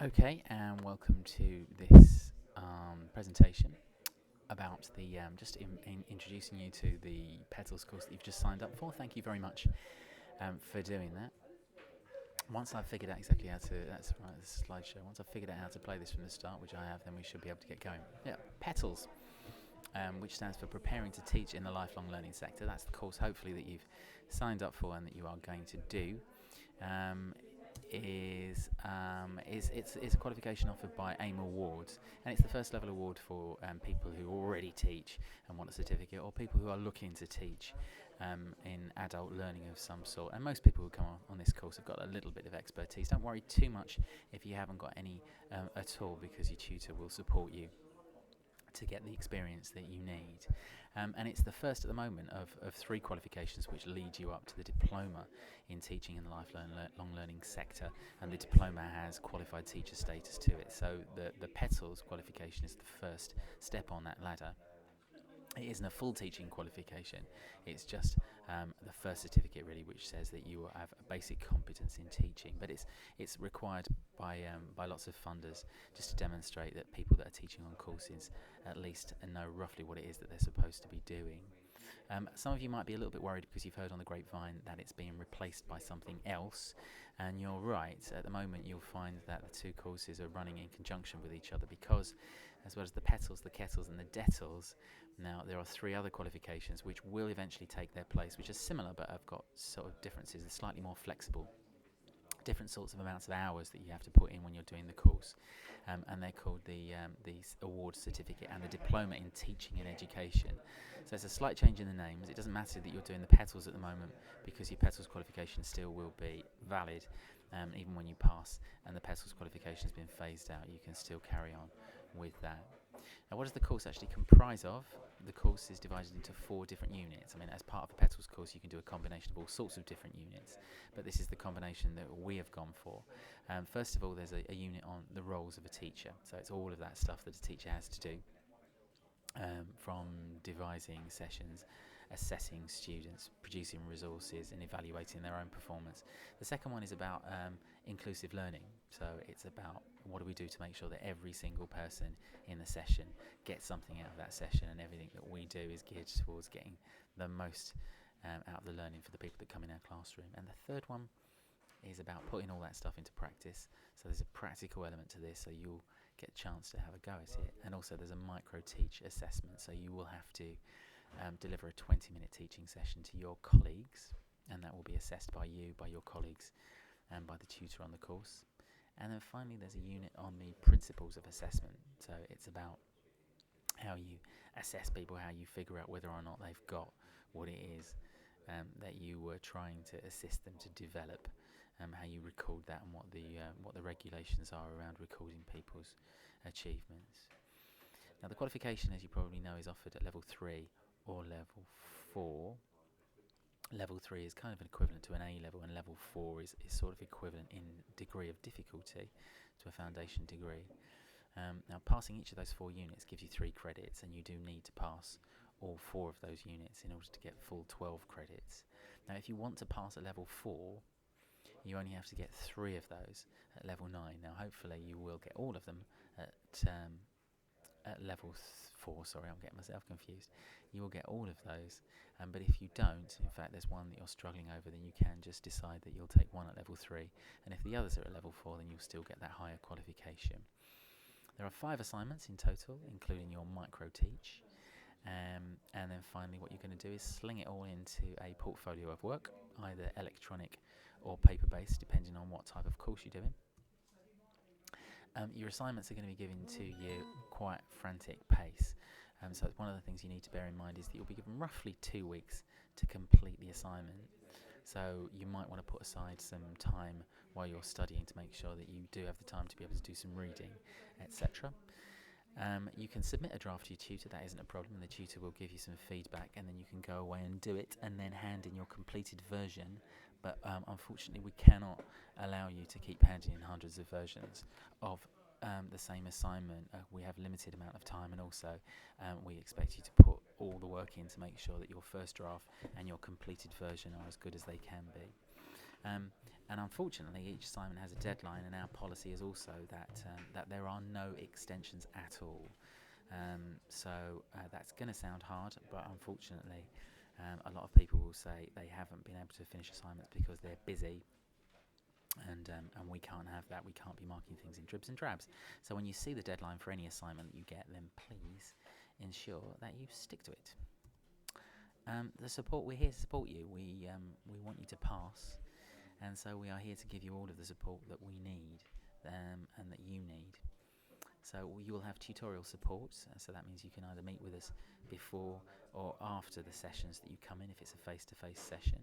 Okay, and welcome to this presentation about introducing you to the Petals course that you've just signed up for. Thank you very much for doing that. Once I've figured out exactly how to, that's right, this slideshow. Once I've figured out how to play this from the start, which I have, then we should be able to get going. Yeah, Petals, which stands for Preparing to Teach in the Lifelong Learning Sector. That's the course, hopefully, that you've signed up for and that you are going to do. Um, it's a qualification offered by AIM Awards, and it's the first level award for people who already teach and want a certificate, or people who are looking to teach in adult learning of some sort. And most people who come on this course have got a little bit of expertise. Don't worry too much if you haven't got any at all, because your tutor will support you to get the experience that you need. And it's the first at the moment of three qualifications which lead you up to the diploma in teaching in the lifelong learning sector, and the diploma has qualified teacher status to it. So the Petals qualification is the first step on that ladder. It isn't a full teaching qualification, it's just the first certificate really, which says that you have a basic competence in teaching, but it's required by lots of funders, just to demonstrate that people that are teaching on courses at least know roughly what it is that they're supposed to be doing. Some of you might be a little bit worried because you've heard on the grapevine that it's being replaced by something else, and you're right. At the moment you'll find that the two courses are running in conjunction with each other, because as well as the Petals, the Kettles and the Dettles, now there are three other qualifications which will eventually take their place, which are similar but have got sort of differences. They're slightly more flexible, different sorts of amounts of hours that you have to put in when you're doing the course, and they're called the award certificate and the diploma in teaching and education. So it's a slight change in the names. It doesn't matter that you're doing the Petals at the moment, because your Petals qualification still will be valid even when you pass, and the Petals qualification has been phased out. You can still carry on with that. Now, what does the course actually comprise of? The course is divided into 4 different units. I mean, as part of the Petals course, you can do a combination of all sorts of different units, but this is the combination that we have gone for. First of all, there's a unit on the roles of a teacher. So it's all of that stuff that a teacher has to do, from devising sessions, assessing students, producing resources, and evaluating their own performance. The second one is about inclusive learning. So it's about what do we do to make sure that every single person in the session gets something out of that session, and everything that we do is geared towards getting the most out of the learning for the people that come in our classroom. And the third one is about putting all that stuff into practice. So there's a practical element to this, so you'll get a chance to have a go at it. And also there's a micro-teach assessment, so you will have to deliver a 20-minute teaching session to your colleagues, and that will be assessed by you, by your colleagues, and by the tutor on the course. And then finally there's a unit on the principles of assessment. So it's about how you assess people, how you figure out whether or not they've got what it is that you were trying to assist them to develop, how you record that, and what the regulations are around recording people's achievements. Now, the qualification, as you probably know, is offered at level 3 or level 4. Level 3 is kind of an equivalent to an A level, and level 4 is sort of equivalent in degree of difficulty to a foundation degree. Now, passing each of those 4 units gives you 3 credits, and you do need to pass all 4 of those units in order to get full 12 credits. Now, if you want to pass at level 4, you only have to get 3 of those at level 9. Now, hopefully you will get all of them at level 4. Sorry, I'm getting myself confused. You will get all of those, but if you don't, in fact there's one that you're struggling over, then you can just decide that you'll take one at level 3, and if the others are at level 4, then you'll still get that higher qualification. There are 5 assignments in total, including your micro-teach, and then finally what you're going to do is sling it all into a portfolio of work, either electronic or paper-based, depending on what type of course you're doing. Your assignments are going to be given to you quite frantic pace, so one of the things you need to bear in mind is that you'll be given roughly 2 weeks to complete the assignment. So you might want to put aside some time while you're studying to make sure that you do have the time to be able to do some reading, etc. You can submit a draft to your tutor, that isn't a problem, and the tutor will give you some feedback, and then you can go away and do it and then hand in your completed version. But unfortunately we cannot allow you to keep handing in hundreds of versions of the same assignment. We have limited amount of time, and also we expect you to put all the work in to make sure that your first draft and your completed version are as good as they can be. And unfortunately, each assignment has a deadline, and our policy is also that there are no extensions at all. That's going to sound hard, but unfortunately, a lot of people will say they haven't been able to finish assignments because they're busy, and we can't have that. We can't be marking things in dribs and drabs. So when you see the deadline for any assignment that you get, then please ensure that you stick to it. The support, we're here to support you. We want you to pass, and so we are here to give you all of the support that we need and that you need. So you will have tutorial support, so that means you can either meet with us before or after the sessions that you come in if it's a face-to-face session.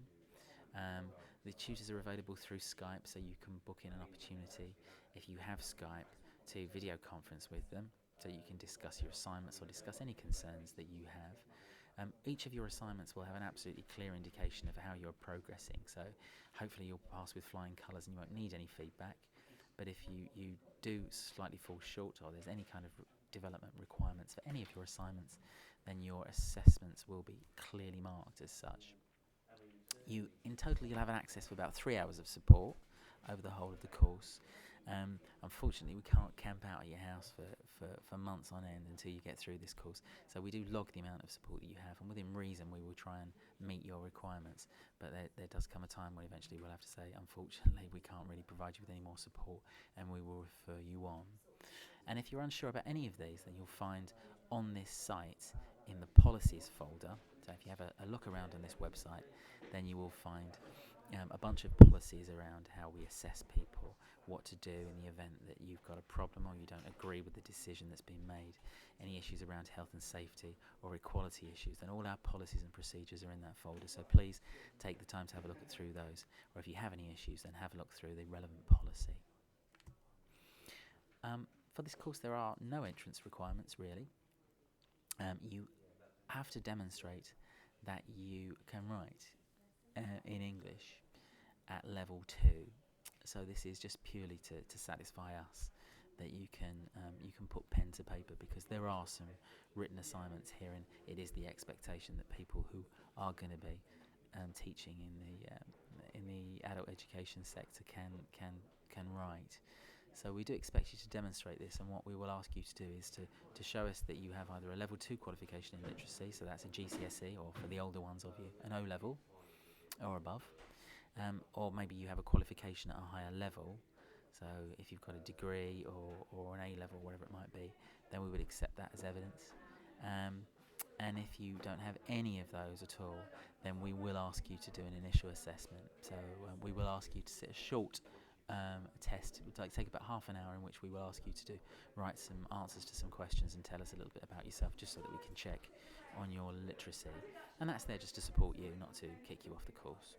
The tutors are available through Skype, so you can book in an opportunity if you have Skype to video conference with them, so you can discuss your assignments or discuss any concerns that you have. Each of your assignments will have an absolutely clear indication of how you're progressing, so hopefully you'll pass with flying colours and you won't need any feedback. But if you do slightly fall short, or there's any kind of development requirements for any of your assignments, then your assessments will be clearly marked as such. In total, you'll have an access for about 3 hours of support over the whole of the course. Unfortunately, we can't camp out at your house for months on end until you get through this course. So we do log the amount of support that you have, and within reason, we will try and meet your requirements. But there does come a time when eventually we'll have to say, unfortunately, we can't really provide you with any more support, and we will refer you on. And if you're unsure about any of these, then you'll find on this site in the policies folder, so if you have a look around on this website, then you will find a bunch of policies around how we assess people, what to do in the event that you've got a problem or you don't agree with the decision that's been made, any issues around health and safety or equality issues, then all our policies and procedures are in that folder. So please take the time to have a look through those, or if you have any issues, then have a look through the relevant policy. For this course, there are no entrance requirements, really. You have to demonstrate that you can write in English at level 2. So this is just purely to satisfy us that you can put pen to paper, because there are some written assignments here, and it is the expectation that people who are going to be teaching in the adult education sector can write. So we do expect you to demonstrate this, and what we will ask you to do is to show us that you have either a level 2 qualification in literacy, so that's a GCSE, or for the older ones of you, an O level or above, or maybe you have a qualification at a higher level. So if you've got a degree or an A level, whatever it might be, then we would accept that as evidence. And if you don't have any of those at all, then we will ask you to do an initial assessment. So we will ask you to sit a short test. It would take about half an hour, in which we will ask you to write some answers to some questions and tell us a little bit about yourself, just so that we can check on your literacy. And that's there just to support you, not to kick you off the course.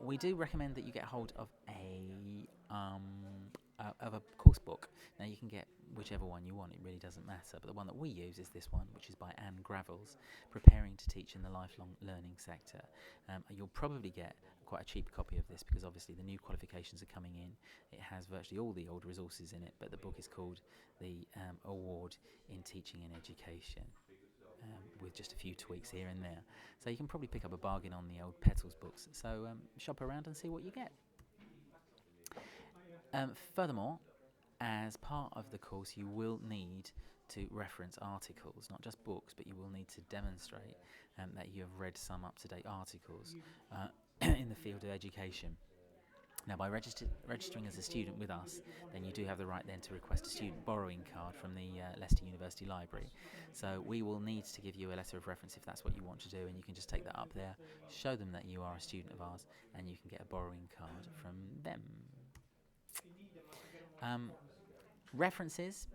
We do recommend that you get hold of a course book. Now you can get whichever one you want, it really doesn't matter, but the one that we use is this one, which is by Anne Gravels, Preparing to Teach in the Lifelong Learning Sector. You'll probably get quite a cheap copy of this, because obviously the new qualifications are coming in. It has virtually all the old resources in it, but the book is called the Award in Teaching and Education, with just a few tweaks here and there. So you can probably pick up a bargain on the old Petals books. So shop around and see what you get. Furthermore, as part of the course, you will need to reference articles, not just books, but you will need to demonstrate that you have read some up-to-date articles in the field of education. Now, by registering as a student with us, then you do have the right then to request a student borrowing card from the Leicester University Library. So we will need to give you a letter of reference if that's what you want to do, and you can just take that up there, show them that you are a student of ours, and you can get a borrowing card from them. References,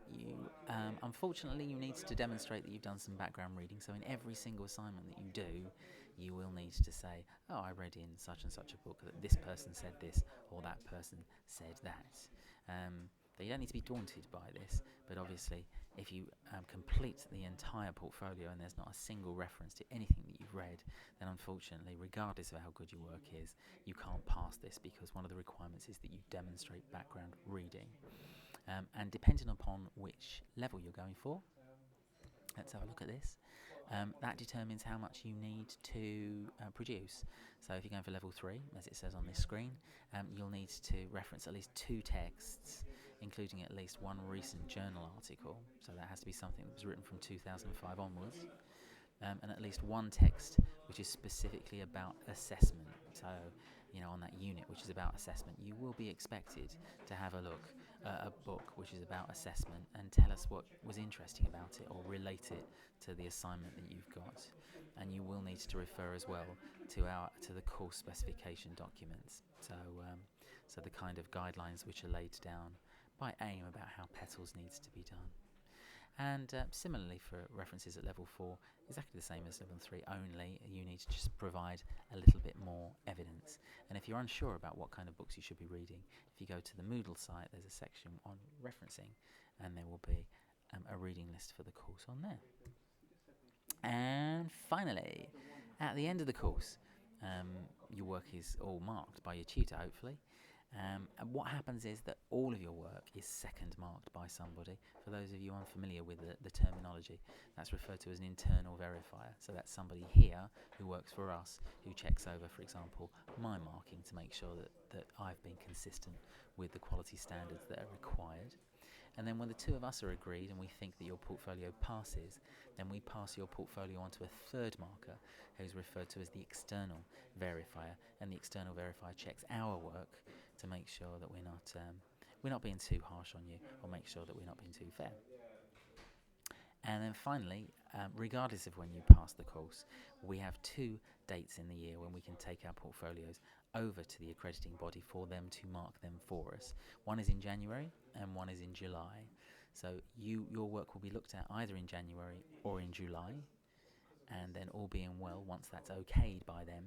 unfortunately you need to demonstrate that you've done some background reading. So in every single assignment that you do, you will need to say, oh, I read in such and such a book that this person said this, or that person said that. But you don't need to be daunted by this, but obviously if you complete the entire portfolio and there's not a single reference to anything that you've read, then unfortunately, regardless of how good your work is, you can't pass this, because one of the requirements is that you demonstrate background reading. And depending upon which level you're going for, let's have a look at this. That determines how much you need to produce. So if you're going for level 3, as it says on this screen, you'll need to reference at least 2 texts, including at least 1 recent journal article. So that has to be something that was written from 2005 onwards. And at least 1 text which is specifically about assessment. So, on that unit which is about assessment, you will be expected to have a look at a book which is about assessment and tell us what was interesting about it or relate it to the assignment that you've got. And you will need to refer as well to the course specification documents. So the kind of guidelines which are laid down by AIM about how petals needs to be done. And similarly for references at level 4, exactly the same as level 3, only you need to just provide a little bit more evidence. And if you're unsure about what kind of books you should be reading, if you go to the Moodle site, there's a section on referencing, and there will be a reading list for the course on there. And finally, at the end of the course, your work is all marked by your tutor, hopefully. And what happens is that all of your work is second marked by somebody. For those of you unfamiliar with the terminology, that's referred to as an internal verifier. So that's somebody here who works for us, who checks over, for example, my marking to make sure that I've been consistent with the quality standards that are required. And then when the two of us are agreed and we think that your portfolio passes, then we pass your portfolio on to a third marker, who's referred to as the external verifier. And the external verifier checks our work to make sure that we're not being too harsh on you, or make sure that we're not being too fair. And then finally, regardless of when you pass the course, we have 2 dates in the year when we can take our portfolios over to the accrediting body for them to mark them for us. One is in January and one is in July. So your work will be looked at either in January or in July, and then all being well, once that's okayed by them,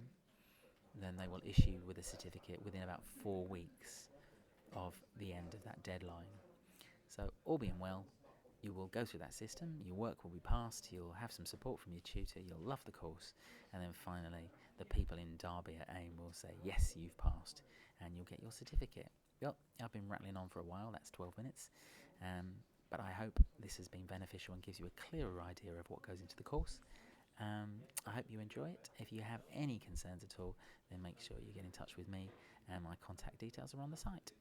then they will issue with a certificate within about 4 weeks of the end of that deadline. So all being well, you will go through that system, your work will be passed, you'll have some support from your tutor, you'll love the course, and then finally the people in Derby at AIM will say, yes, you've passed, and you'll get your certificate. Yep, I've been rattling on for a while, that's 12 minutes, but I hope this has been beneficial and gives you a clearer idea of what goes into the course. I hope you enjoy it. If you have any concerns at all, then make sure you get in touch with me, and my contact details are on the site.